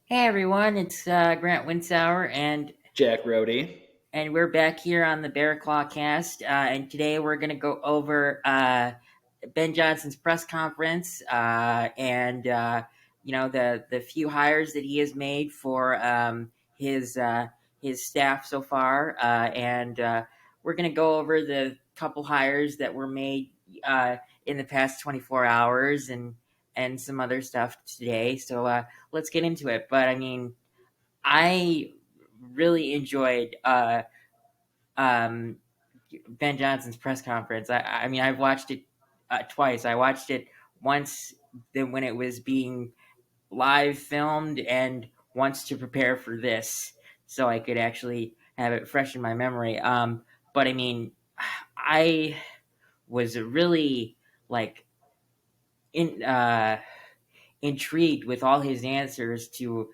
Hey everyone, it's Grant Winsauer, and Jack Rody. we're back here on the Bear Claw Cast, and today we're gonna go over Ben Johnson's press conference and the few hires that he has made for his staff so far, and we're gonna go over the couple hires that were made in the past 24 hours and some other stuff today. So let's get into it. But I mean. I really enjoyed um, Ben Johnson's press conference. I mean, I've watched it twice. I watched it once when it was being live filmed, and once to prepare for this, so I could actually have it fresh in my memory. But I mean, I was really like in intrigued with all his answers to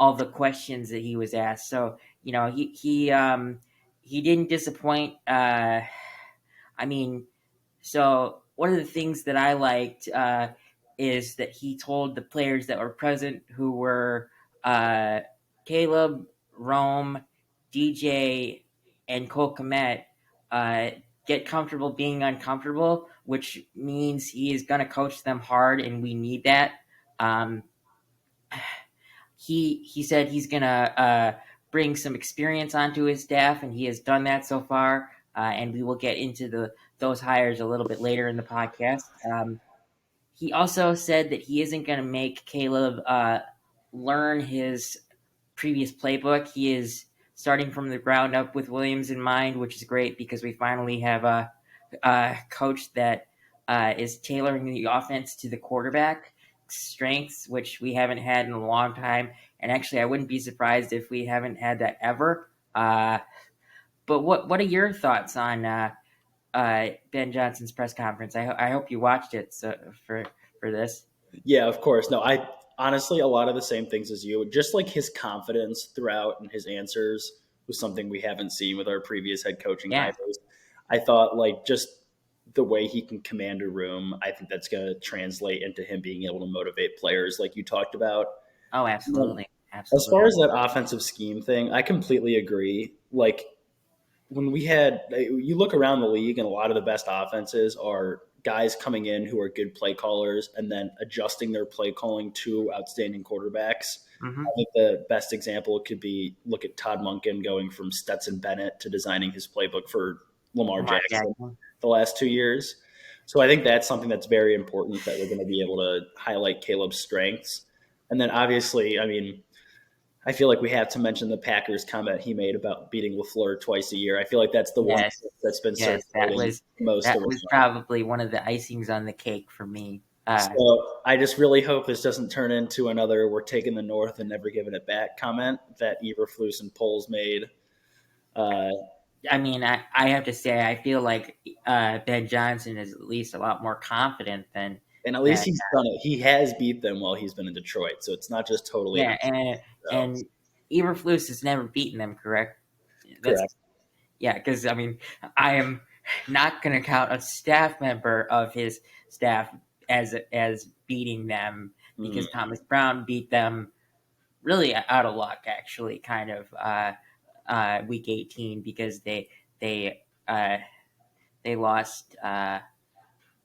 all the questions that he was asked. So he didn't disappoint. I mean, so one of the things that I liked is that he told the players that were present, who were uh, Caleb, Rome, DJ, and Cole Komet, uh, get comfortable being uncomfortable, which means he is going to coach them hard, and we need that. Um, he said he's going to bring some experience onto his staff, and he has done that so far. And we will get into those hires a little bit later in the podcast. He also said that he isn't going to make Caleb learn his previous playbook. He is starting from the ground up with Williams in mind, which is great because we finally have a coach that is tailoring the offense to the quarterback strengths, which we haven't had in a long time. And actually, I wouldn't be surprised if we haven't had that ever. But what are your thoughts on Ben Johnson's press conference? I hope you watched it for this. Yeah, of course. No, I honestly, a lot of the same things as you. Just like his confidence throughout and his answers was something we haven't seen with our previous head coaching Yeah. hires. I thought, like, just the way he can command a room, I think that's going to translate into him being able to motivate players, like you talked about. Oh, Um, absolutely, as far absolutely. as that offensive scheme thing, I completely agree. Like, when we had you look around the league and a lot of the best offenses are guys coming in who are good play callers and then adjusting their play calling to outstanding quarterbacks. I Mm-hmm. think the best example could be look at Todd Monken going from Stetson Bennett to designing his playbook for Lamar Lamar Jackson Jackson. the last 2 years. So I think that's something that's very important that we're going to be able to highlight Caleb's strengths. And then obviously, I mean, I feel like we have to mention the Packers comment he made about beating LaFleur twice a year. I feel like that's the one Yes, that's been yes, that circulating was most that around. was probably one of the icings on the cake for me. So I just really hope this doesn't turn into another "we're taking the North and never giving it back" comment that Eberflus and Poles made. Uh, I mean, I have to say, I feel like Ben Johnson is at least a lot more confident and at least than he's done it. He has beat them while he's been in Detroit, so it's not just totally yeah, on themselves. and Eberflus has never beaten them, correct? That's Correct. yeah, because I mean, I am not going to count a staff member of his staff as beating them, Mm. because Thomas Brown beat them really out of luck, actually, kind of week 18, because they uh, they lost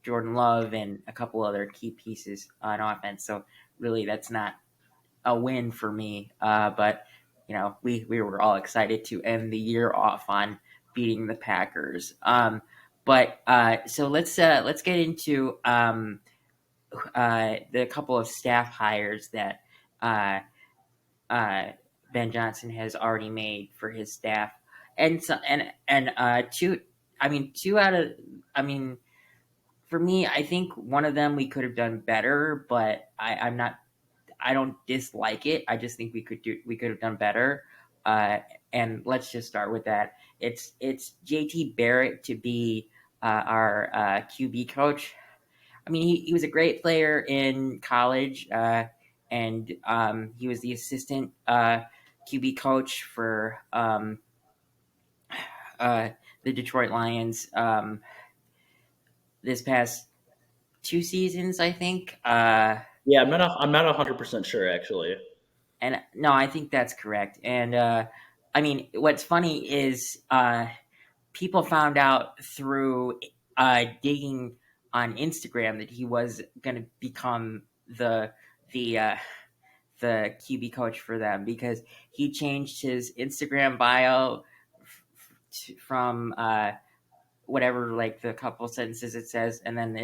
Jordan Love and a couple other key pieces on offense. So really, that's not a win for me. But we were all excited to end the year off on beating the Packers. But so let's get into the couple of staff hires that uh, uh, Ben Johnson has already made for his staff, and so and two. I mean, two out of. I mean, for me, I think one of them we could have done better, but I'm not. I don't dislike it. I just think we could have done better. Uh, and let's just start with that. It's JT Barrett to be our QB coach. I mean, he was a great player in college, and he was the assistant QB coach for uh, the Detroit Lions this past two seasons, I think. Yeah, I'm not 100% sure actually. And no, I think that's correct. And I mean, what's funny is people found out through digging on Instagram that he was going to become the the QB coach for them, because he changed his Instagram bio from whatever, like the couple sentences it says, and then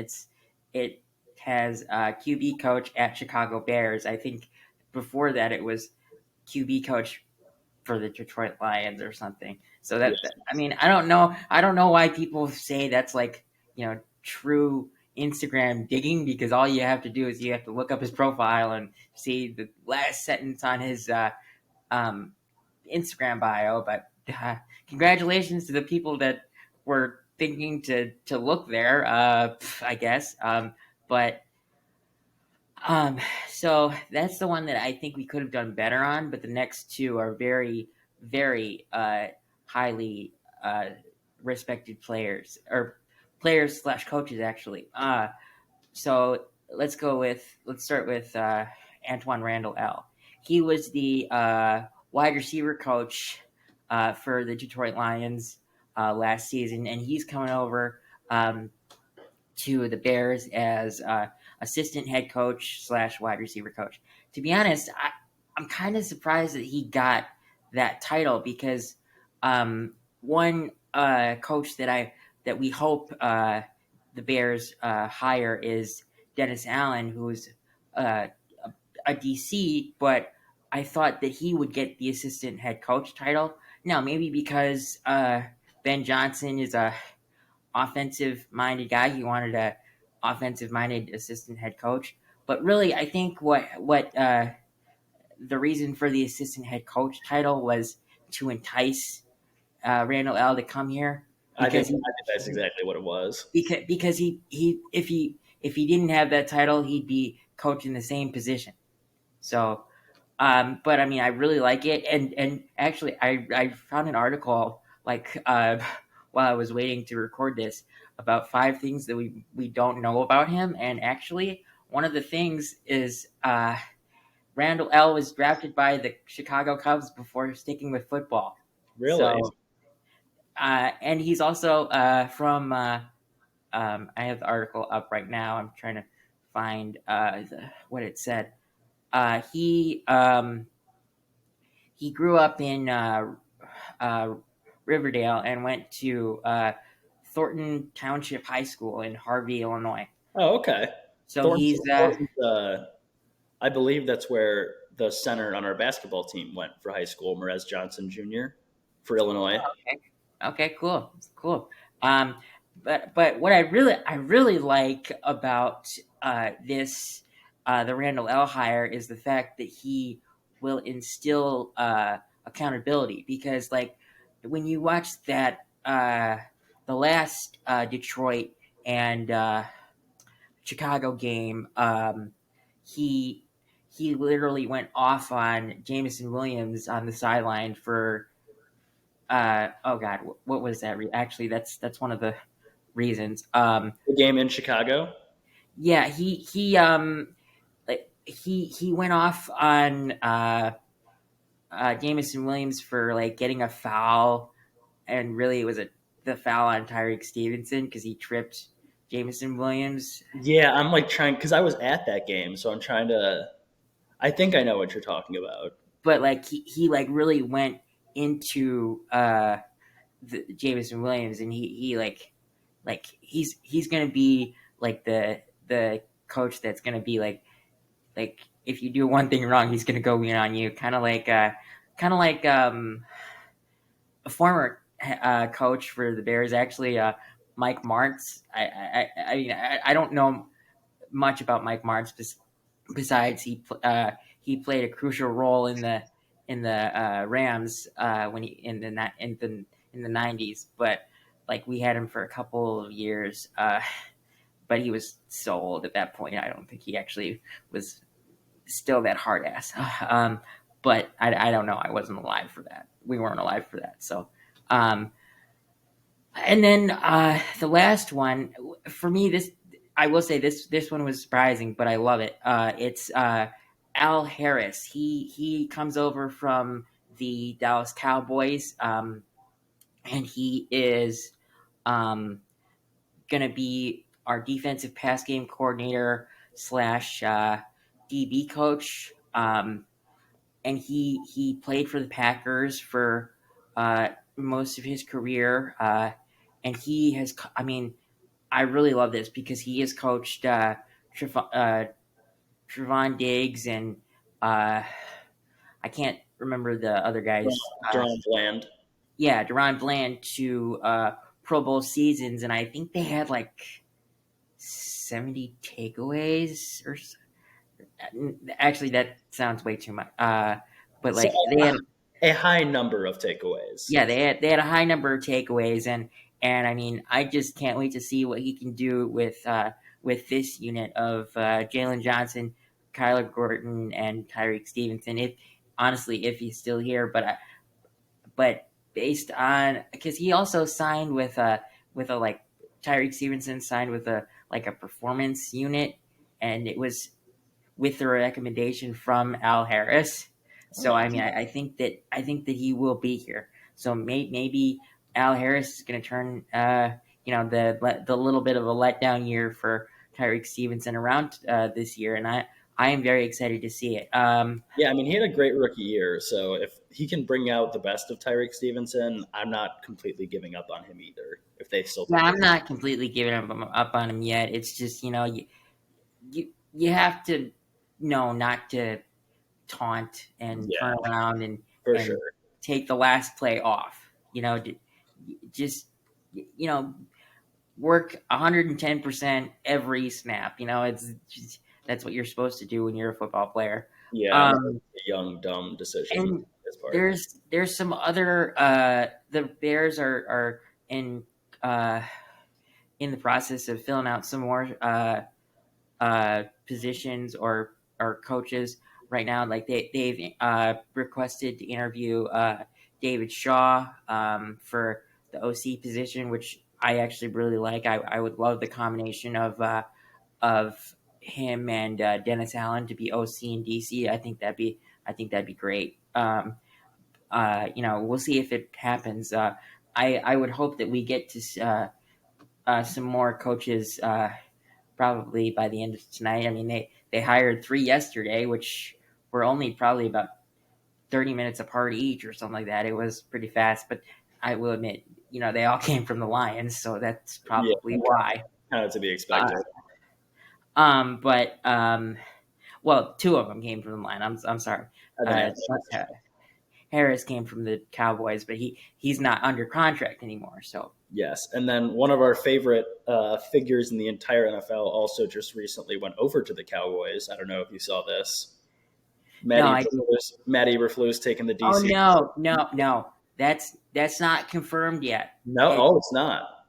it has QB coach at Chicago Bears. I think before that it was QB coach for the Detroit Lions or something. So Yeah, I mean, I don't know why people say that's like, true Instagram digging, because all you have to do is you have to look up his profile and see the last sentence on his um, Instagram bio. But congratulations to the people that were thinking to look there. I guess. But um, so that's the one that I think we could have done better on. But the next two are very, very highly uh, respected players, or players slash coaches actually. So let's start with Antwaan Randle L. He was the wide receiver coach for the Detroit Lions last season, and he's coming over to the Bears as assistant head coach slash wide receiver coach. To be honest, I'm kind of surprised that he got that title, because one coach that we hope the Bears hire is Dennis Allen, who's uh, a DC, but I thought that he would get the assistant head coach title. Now, maybe because Ben Johnson is a offensive minded guy. He wanted a offensive minded assistant head coach. But really, I think what the reason for the assistant head coach title was to entice Randall L to come here, I think because I think that's exactly what it was. he if he didn't have that title, he'd be coaching the same position. So but I mean, I really like it, and actually, I found an article like while I was waiting to record this, about 5 things that we don't know about him, and actually, one of the things is Randall L was drafted by the Chicago Cubs before sticking with football. Really? So, and he's also from. I have the article up right now. I'm trying to find what it said. He grew up in uh, Riverdale and went to Thornton Township High School in Harvey, Illinois. Oh, okay. So Thornton's, he's Thornton's I believe that's where the center on our basketball team went for high school, Merez Johnson Jr. for Illinois. okay. Okay, cool, cool. Um, but what I really like about this the Randall L hire is the fact that he will instill accountability, because like when you watch that the last Detroit and Chicago game, he he literally went off on Jameson Williams on the sideline for oh god, what was that? Actually, that's one of the reasons. The game in Chicago. Yeah, he went off on Jameson Williams for like getting a foul, and really it was the foul on Tyreek Stevenson, because he tripped Jameson Williams. Yeah, I'm like trying because I was at that game, so I'm trying to. I think I know what you're talking about. But like he like really went into the Jameson Williams, and he like he's gonna be like the coach that's gonna be like if you do one thing wrong, he's gonna go in on you, kind of like a former coach for the Bears, actually, Mike Martz. I mean, I don't know much about Mike Martz, besides he played a crucial role in the Rams when he in the '90s. But like we had him for a couple of years, but he was so old at that point. I don't think he actually was still that hard ass. But I don't know. I wasn't alive for that. We weren't alive for that. So, and then the last one for me, this I will say this one was surprising, but I love it. It's Al Harris. He comes over from the Dallas Cowboys, and he is um, going to be our defensive pass game coordinator slash DB coach. And he played for the Packers for most of his career, and he has. I mean, I really love this because he has coached Trevon Diggs and uh, I can't remember the other guys. Jerome Bland. Yeah, Deron Bland to Pro Bowl seasons, and I think they had like 70 takeaways or actually that sounds way too much. But So like they had a high number of takeaways. yeah, they had a high number of takeaways, and I mean, I just can't wait to see what he can do with this unit of Jalen Johnson, Kyler Gordon, and Tyreek Stevenson. If honestly, if he's still here, but based on because he also signed with a like Tyreek Stevenson signed with a like a performance unit, and it was with the recommendation from Al Harris. Oh, So I nice. mean, I think that he will be here. So maybe Al Harris is going to turn the little bit of a letdown year for Tyreek Stevenson around this year, and I am very excited to see it. Yeah, I mean, he had a great rookie year. So if he can bring out the best of Tyreek Stevenson, I'm not completely giving up on him either. If they still Yeah, think I'm it's not completely giving up on him yet. It's just you have to know not to taunt and turn yeah, around and for and sure. take the last play off. Just work 110% every snap. It's just, that's what you're supposed to do when you're a football player. Yeah, and that was Um, a young, dumb decision on and his part. there's some other the Bears are uh, in the process of filling out some more positions or coaches right now. Like they've requested to interview David Shaw for the OC position, which I actually really like. I would love the combination of him and Dennis Allen to be OC and DC. I think that'd be great. We'll see if it happens. I would hope that we get to some more coaches probably by the end of tonight. I mean, they hired 3 yesterday, which were only probably about 30 minutes apart each or something like that. It was pretty fast, but I will admit, they all came from the Lions, so that's Yeah, probably why. kind of to be Uh, expected. but well, 2 of them came from the Lions. I'm sorry. And then Uh, Harris came from the Cowboys, but he's not under contract anymore. So yes, and then one of our favorite figures in the entire NFL also just recently went over to the Cowboys. I don't know if you saw this. no, I did. Matt Eberflus taking the Oh DC. no, no, no. That's not confirmed yet. No, It oh, it's not.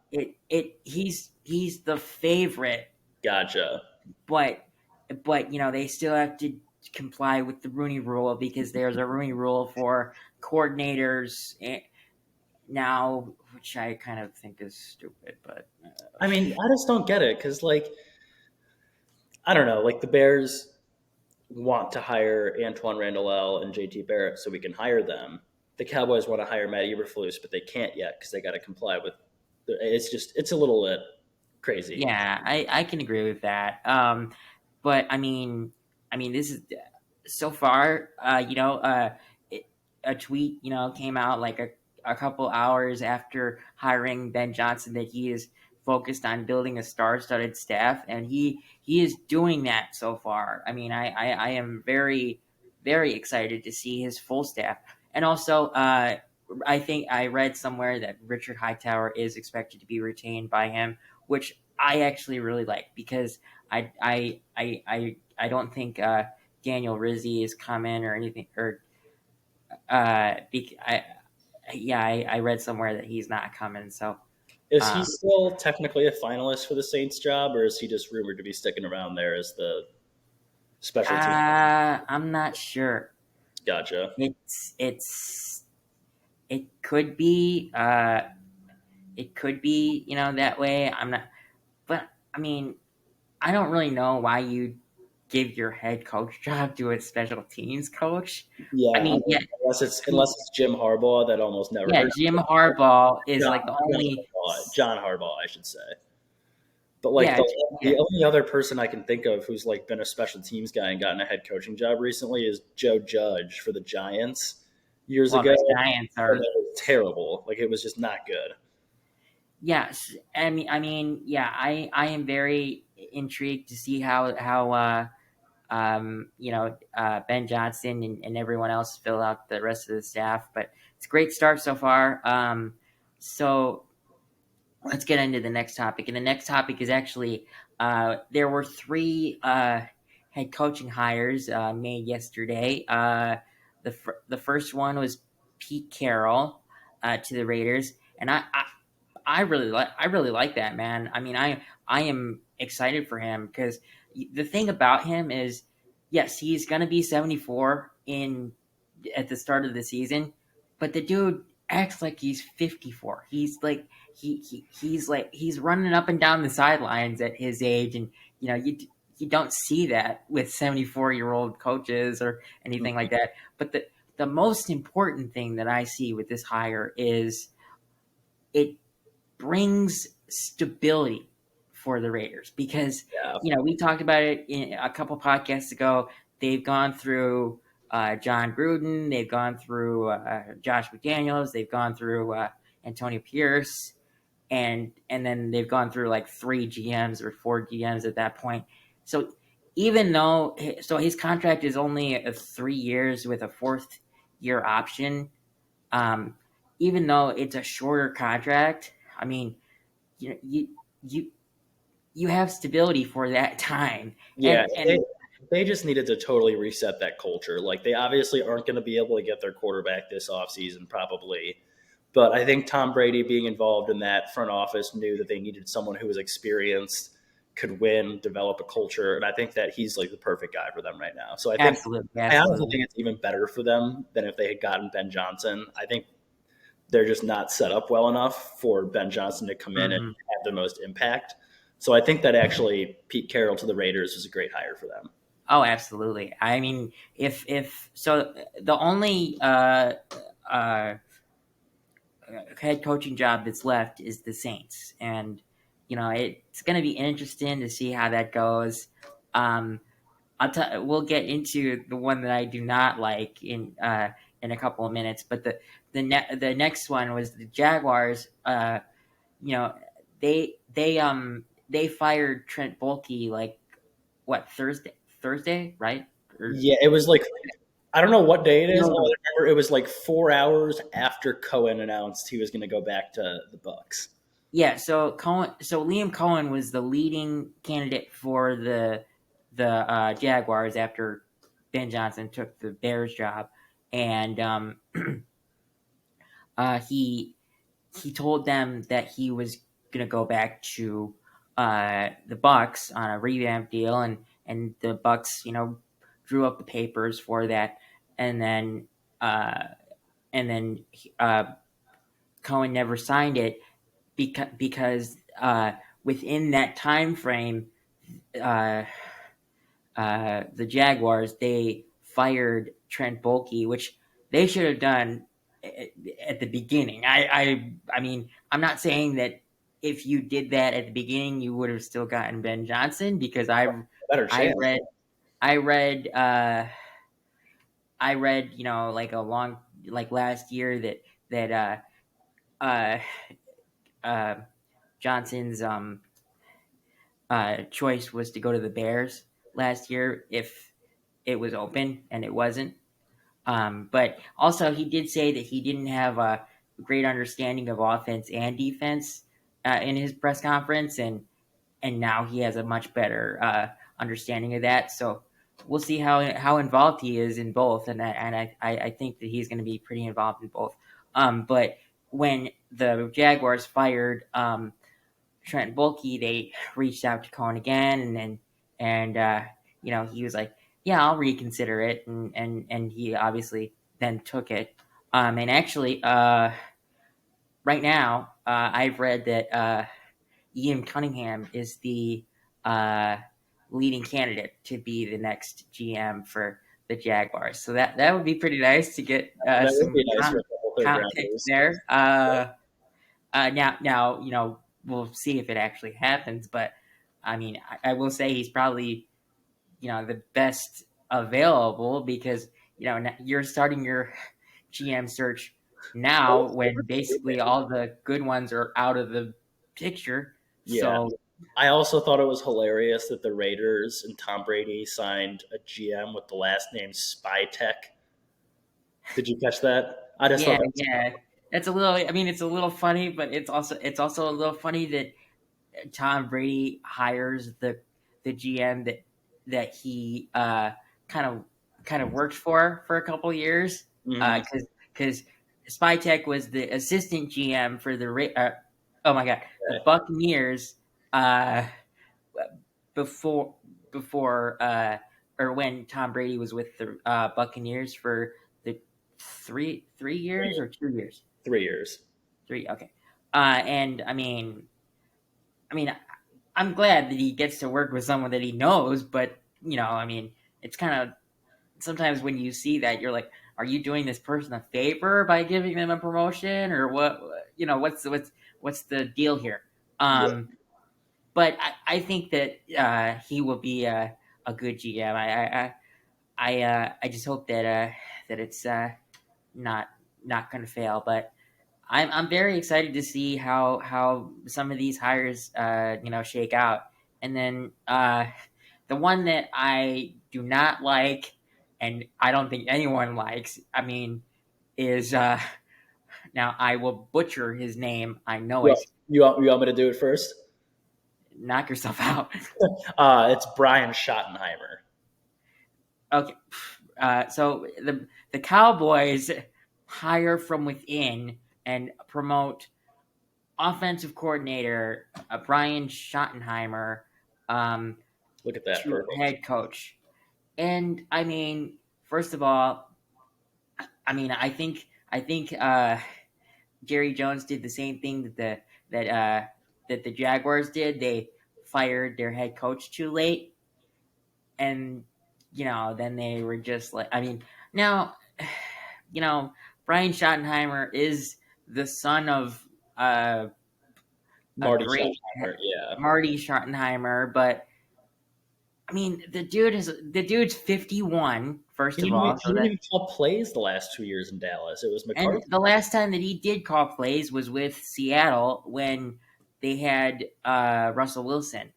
he's the favorite, Gotcha. but they still have to comply with the Rooney Rule because there's a Rooney Rule for coordinators now, which I kind of think is stupid. But I mean, I just don't get it because, like, I don't know, like the Bears want to hire Antwaan Randle and JT Barrett so we can hire them. The Cowboys want to hire Matt Eberflus, but they can't yet because they got to comply with. It's a little bit crazy. yeah, I can agree with that. But I mean, this is so far. A tweet came out like a couple hours after hiring Ben Johnson that he is focused on building a star-studded staff, and he is doing that so far. I mean, I am very very excited to see his full staff, and also I think I read somewhere that Richard Hightower is expected to be retained by him, which I actually really like because I don't think Daniel Rizzi is coming or anything or I read somewhere that he's not coming. So Is he um, still technically a finalist for the Saints job, or is he just rumored to be sticking around there as the special team? I'm not sure. Gotcha. It's it could be that way. I'm not, but I mean. I don't really know why you give your head coach job to a special teams coach. I Yeah, I mean, mean, unless it's Jim Harbaugh, that almost never. yeah, Or Jim Harbaugh is like the John only. John Harbaugh, I should say. But like Yeah, the yeah. only other person I can think of who's like been a special teams guy and gotten a head coaching job recently is Joe Judge for the Giants years Well, ago. the Giants And are. it was terrible. Like it was just not good. Yes, yeah. I am very intrigued to see how Ben Johnson and everyone else fill out the rest of the staff. But it's a great start so far. So let's get into the next topic. And the next topic is actually there were three head coaching hires made yesterday. The first one was Pete Carroll to the Raiders, and I really like that man. I mean, I am excited for him because the thing about him is, yes, he's gonna be 74 in at the start of the season, but the dude acts like he's 54. He's like he's running up and down the sidelines at his age, and you don't see that with 74-year-old coaches or anything like that. But the most important thing that I see with this hire is it brings stability for the Raiders because Yeah, we talked about it in a couple podcasts ago. They've gone through John Gruden, they've gone through Josh McDaniels, they've gone through Antonio Pierce, and then they've gone through like three GMs or four GMs at that point. So even though his contract is only 3 years with a fourth year option, um, even though it's a shorter contract, I mean, you know, you you have stability for that time, yeah. and They just needed to totally reset that culture. Like they obviously aren't going to be able to get their quarterback this offseason, probably. But I think Tom Brady being involved in that front office knew that they needed someone who was experienced, could win, develop a culture, and I think that he's like the perfect guy for them right now. So absolutely, I honestly absolutely. think it's even better for them than if they had gotten Ben Johnson. I think they're just not set up well enough for Ben Johnson to come in and Hmm. have the most impact. So I think that actually Pete Carroll to the Raiders was a great hire for them. Oh, absolutely. I mean, if so, the only uh, head coaching job that's left is the Saints, and it's going to be interesting to see how that goes. Um, we'll get into the one that I do not like in a couple of minutes, but the next one was the Jaguars. You know, they fired Trent Baalke like what Thursday, right? Or Yeah, it was like I don't know what day it is. All no, I remember it was like 4 hours after Cohen announced he was going to go back to the Bucks. yeah. So Liam Cohen was the leading candidate for the Jaguars after Ben Johnson took the Bears job, and he told them that he was going to go back to the Bucks on a revamp deal, and the Bucks, drew up the papers for that, and then uh, and then Cohen never signed it because within that time frame, uh, the Jaguars they fired Trent Baalke, which they should have done at the beginning. I mean, I'm not saying that if you did that at the beginning, you would have still gotten Ben Johnson because Better I chance. read I read like last year that uh, uh, Johnson's choice was to go to the Bears last year if it was open, and it wasn't. But also, he did say that he didn't have a great understanding of offense and defense in his press conference, and now he has a much better understanding of that. So we'll see how involved he is in both, and I think that he's going to be pretty involved in both. But when the Jaguars fired Trent Baalke, they reached out to Cohen again, and he was like, "Yeah, I'll reconsider it," and he obviously then took it. And actually, right now, I've read that Ian Cunningham is the leading candidate to be the next GM for the Jaguars. So that would be pretty nice to get That would some be nice for a couple third comp picks rounders. there. Now, we'll see if it actually happens. But I mean, I will say he's probably the best available because you're starting your GM search now when basically all the good ones are out of the picture. Yeah. So I also thought it was hilarious that the Raiders and Tom Brady signed a GM with the last name Spytech. Did you catch that? I just yeah, thought that was yeah, that's a little. I mean, it's a little funny, but it's also a little funny that Tom Brady hires the GM that he kind of worked for a couple years Mhm. because Spytech was the assistant GM for oh my god, the Okay. Buccaneers uh, before before or when Tom Brady was with the Buccaneers for the three years or 2 years. 3 years. Three, okay. And I mean, I'm glad that he gets to work with someone that he knows, but I mean, it's kind of sometimes when you see that, you're like, are you doing this person a favor by giving them a promotion, or what? What's the deal here? Yeah. But I think that he will be a good GM. I just hope that that it's not not going to fail, but I'm very excited to see how some of these hires shake out. And then the one that I do not like, and I don't think anyone likes, I mean, is now I will butcher his name. I know You it. want, you want me to do it first? Knock yourself out. It's Brian Schottenheimer. Okay, so the Cowboys hire from within and promote offensive coordinator Brian Schottenheimer um, Look at that. to Perfect. head coach. And I mean, first of all, I think Jerry Jones did the same thing that the Jaguars did. They fired their head coach too late, and then they were just like, I mean, now you know Brian Schottenheimer is the son of a Marty great Schottenheimer. Yeah. Marty Schottenheimer, but I mean, the dude's 51, first of all. He So didn't that even call plays the last 2 years in Dallas. It was and McCarthy. the last time that he did call plays was with Seattle when they had Russell Wilson.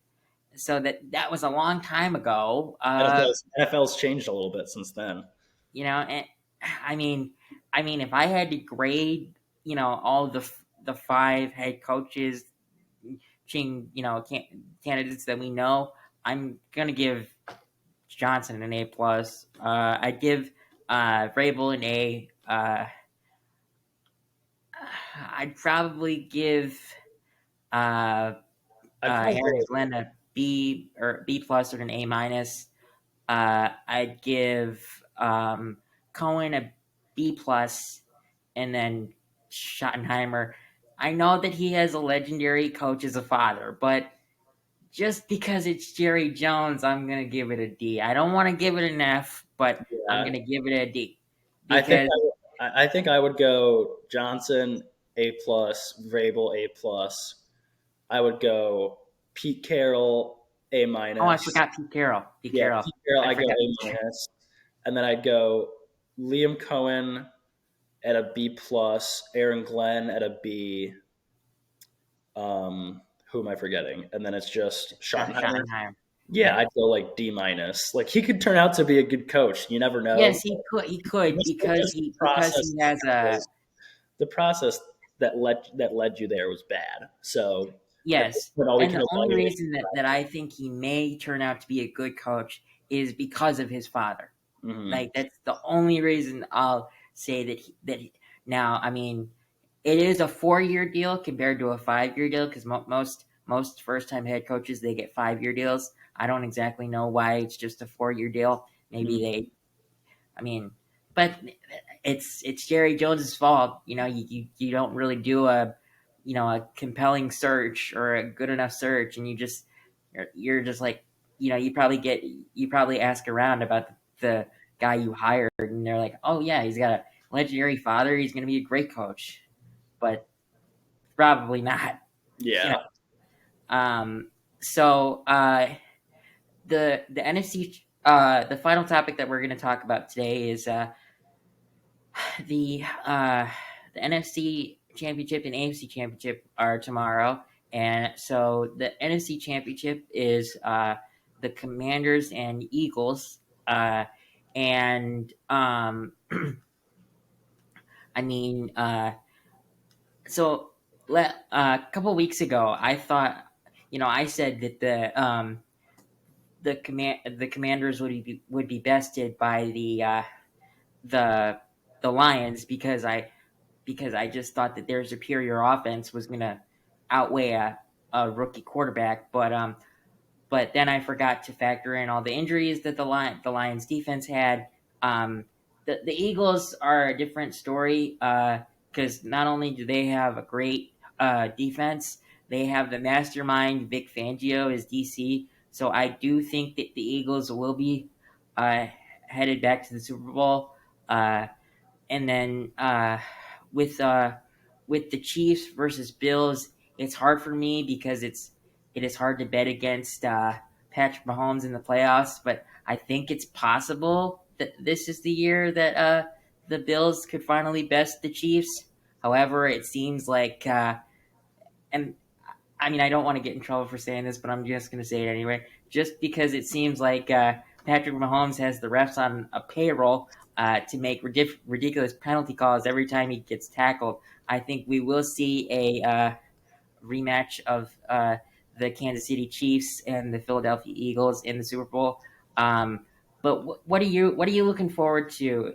So that was a long time ago. NFL's changed a little bit since then. And I mean, if I had to grade, all the five head coaches, candidates that we know, I'm gonna give Johnson an A plus. I'd give Vrabel an A. I'd probably give uh, I'd probably Aaron go. Glenn a B or B plus or an A minus. I'd give Cohen a B plus, and then Schottenheimer. I know that he has a legendary coach as a father, but just because it's Jerry Jones, I'm gonna give it a D. I don't want to give it an F, but I'm Yeah. gonna give it a D I think because I think I would go Johnson A plus, Vrabel A plus. I would go Pete Carroll A oh, I minus. forgot Pete Carroll. Pete Yeah, Carroll. Pete Carroll I I go forgot A Pete Carroll. minus, and then I'd go Liam Cohen at a B plus, Aaron Glenn at a B. Who am I forgetting? And then it's just Schottenheimer. Schottenheimer. Yeah, Yeah. I'd go like D minus. Like he could turn out to be a good coach. You never know. Yes, he could. He could It's because just the he process. has a The process that led you there was bad. So at this yes. point, all we And can the only evaluate. reason that I think he may turn out to be a good coach is because of his father. Mm-hmm. Like that's the only reason I'll say now. I mean, it is a 4 year deal compared to a 5 year deal because most first time head coaches they get 5 year deals. I don't exactly know why it's just a 4 year deal. Maybe Mm-hmm. I mean, but it's Jerry Jones's fault. You don't really do a compelling search or a good enough search, and you're just like. you probably ask around about the guy you hired, and they're like, "Oh yeah, he's got a legendary father. He's going to be a great coach," but probably not. You Yeah. know. So the NFC, the final topic that we're going to talk about today is the uh, the NFC Championship and AFC Championship are tomorrow, and so the NFC Championship is the Commanders and Eagles, and I mean, so a couple weeks ago, I thought, I said that the Commanders would be bested by the the Lions because I just thought that their superior offense was going to outweigh a rookie quarterback. But then I forgot to factor in all the injuries that the Lions defense had. Um, the Eagles are a different story because not only do they have a great defense, they have the mastermind Vic Fangio as DC. So I do think that the Eagles will be uh, headed back to the Super Bowl. And then with uh, with the Chiefs versus Bills, it's hard for me because it is hard to bet against Patrick Mahomes in the playoffs. But I think it's possible that this is the year that the Bills could finally best the Chiefs. However, it seems like and I mean, I don't want to get in trouble for saying this, but I'm just going to say it anyway. Just because it seems like Patrick Mahomes has the refs on a payroll to make ridiculous penalty calls every time he gets tackled, I think we will see a rematch of the Kansas City Chiefs and the Philadelphia Eagles in the Super Bowl. But what are you looking forward to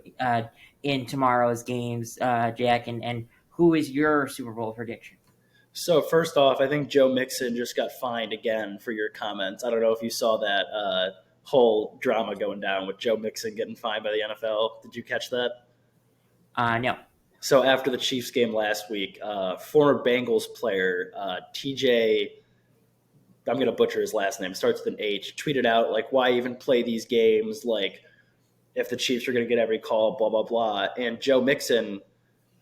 in tomorrow's games, Jack? And who is your Super Bowl prediction? So first off, I think Joe Mixon just got fined again for your comments. I don't know if you saw that whole drama going down with Joe Mixon getting fined by the NFL. Did you catch that? No. So after the Chiefs game last week, former Bengals player TJ, I'm going to butcher his last name, starts with an H, tweeted out like, "Why even play these games? Like, if the Chiefs are going to get every call, blah blah blah." And Joe Mixon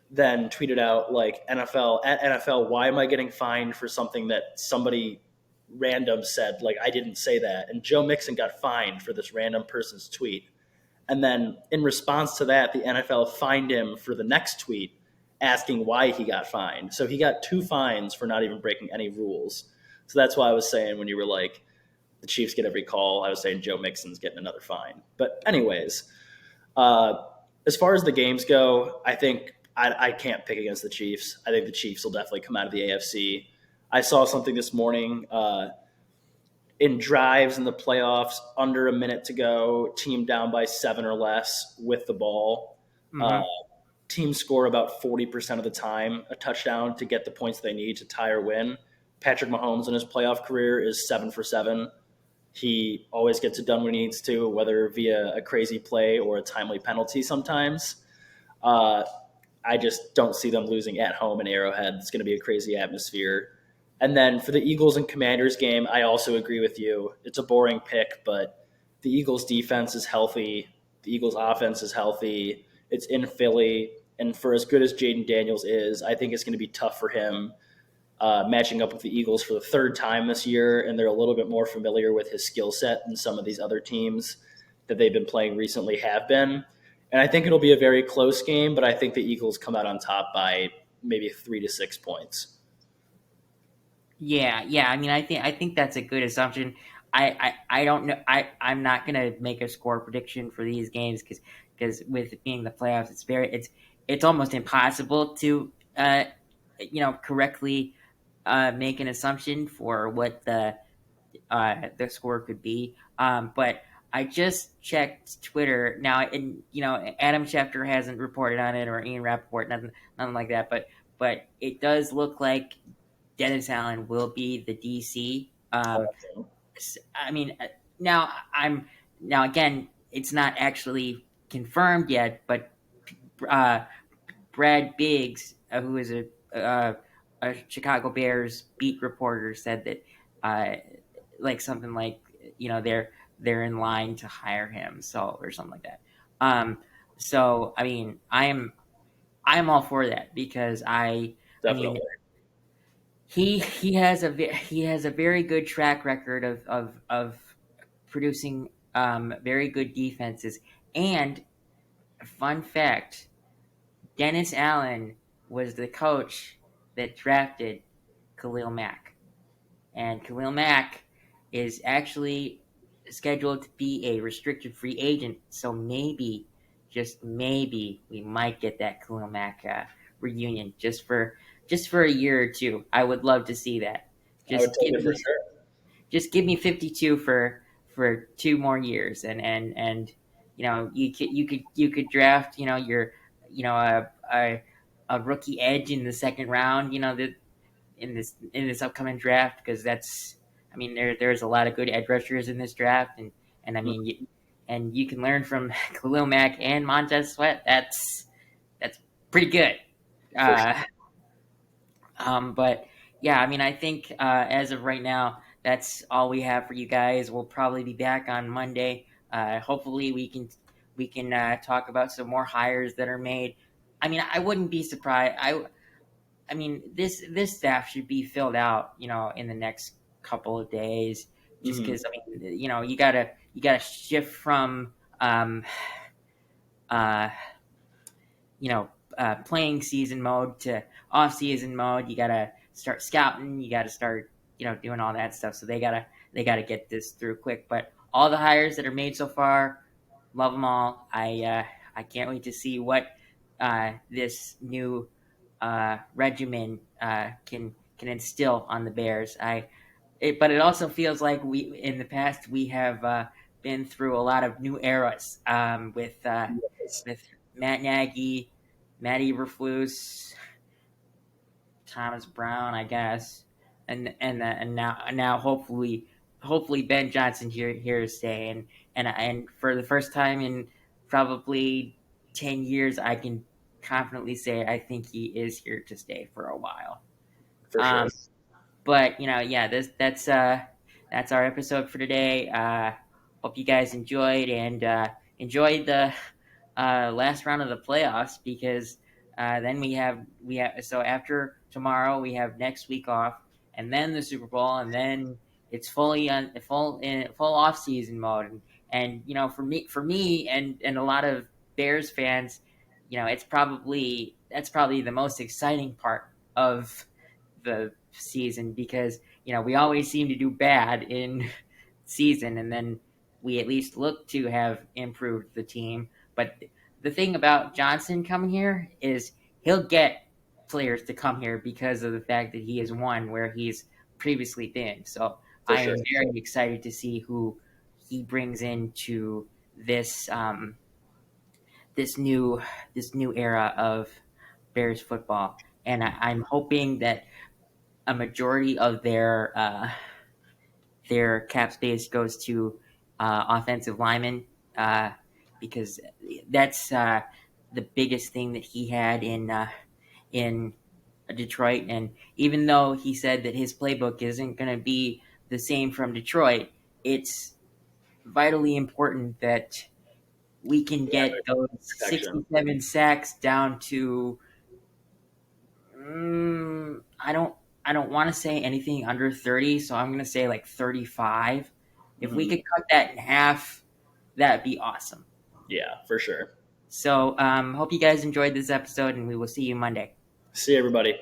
then tweeted out like, "NFL at NFL, why am I getting fined for something that somebody random said? Like, I didn't say that." And Joe Mixon got fined for this random person's tweet. And then in response to that, the NFL fined him for the next tweet asking why he got fined. So he got two fines for not even breaking any rules. So that's why I was saying when you were like, the Chiefs get every call, I was saying Joe Mixon's getting another fine. But, anyways, uh, as far as the games go, I think I can't pick against the Chiefs. I think the Chiefs will definitely come out of the AFC. I saw something this morning. In drives in the playoffs, under a minute to go, team down by 7 or less with the ball. Uh, Mm-hmm. Teams score about 40% of the time a touchdown to get the points they need to tie or win. Patrick Mahomes in his playoff career is 7 for 7. He always gets it done when he needs to, whether via a crazy play or a timely penalty sometimes. Uh, I just don't see them losing at home in Arrowhead. It's going to be a crazy atmosphere. And then for the Eagles and Commanders game, I also agree with you. It's a boring pick, but the Eagles defense is healthy. The Eagles offense is healthy. It's in Philly. And for as good as Jaden Daniels is, I think it's going to be tough for him matching up with the Eagles for the third time this year. And they're a little bit more familiar with his skill set than some of these other teams that they've been playing recently have been. And I think it'll be a very close game, but I think the Eagles come out on top by maybe 3 to 6 points. Yeah. I mean, I think that's a good assumption. I don't know. I'm not gonna make a score prediction for these games because with it being the playoffs, it's almost impossible to correctly make an assumption for what the score could be. But I just checked Twitter now, and Adam Schefter hasn't reported on it or Ian Rappaport, nothing like that. But it does look like Dennis Allen will be the DC. I mean, now I'm now again, it's not actually confirmed yet, but uh, Brad Biggs, who is a Chicago Bears beat reporter, said that like something like they're in line to hire him, so or something like that. Um, so I mean, I'm all for that because I mean Definitely. he has a very good track record of producing very good defenses. And fun fact, Dennis Allen was the coach that drafted Khalil Mack. And Khalil Mack is actually scheduled to be a restricted free agent. So maybe, just maybe, we might get that Khalil Mack reunion just for a year or two. I would love to see that. I would Just take give it for me sure. just give me 52 for 2 more years, and you could draft your a rookie edge in the second round, that in this upcoming draft, because that's I mean there's a lot of good edge rushers in this draft, and I Mm, mean and you can learn from Khalil Mack and Montez Sweat. That's pretty good. for sure. Uh, but yeah, I mean, I think as of right now, that's all we have for you guys. We'll probably be back on Monday. Hopefully, we can talk about some more hires that are made. I mean, I wouldn't be surprised. I mean, this staff should be filled out, in the next couple of days. Just Hmm. because I mean, you gotta shift from uh, playing season mode to off season mode. You gotta start scouting. You gotta start, doing all that stuff. So they gotta get this through quick. But all the hires that are made so far, love them all. I can't wait to see what this new regimen can instill on the Bears. But it also feels like we in the past we have been through a lot of new eras Yes, with Matt Nagy, Matt Eberflus, Thomas Brown, I guess, and now hopefully Ben Johnson here to stay, and for the first time in probably 10 years, I can confidently say I think he is here to stay for a while. for Um, sure. but yeah, that's our episode for today. Hope you guys enjoyed and enjoyed the last round of the playoffs, because then we have so after tomorrow we have next week off, and then the Super Bowl, and then it's fully on full off season mode, and for me and a lot of Bears fans, that's probably the most exciting part of the season, because we always seem to do bad in season, and then we at least look to have improved the team. But the thing about Johnson coming here is he'll get players to come here because of the fact that he has won where he's previously been. So For I sure. am very excited to see who he brings into this new this new era of Bears football, and I'm hoping that a majority of their cap space goes to offensive linemen, uh, because that's the biggest thing that he had in Detroit. And even though he said that his playbook isn't going to be the same from Detroit, it's vitally important that we can Yeah, get those protection. 67 sacks down to I don't want to say anything under 30, so I'm going to say like 35. If we Hmm. could cut that in half, that'd be awesome. Yeah, for sure. So, hope you guys enjoyed this episode, and we will see you Monday. See everybody.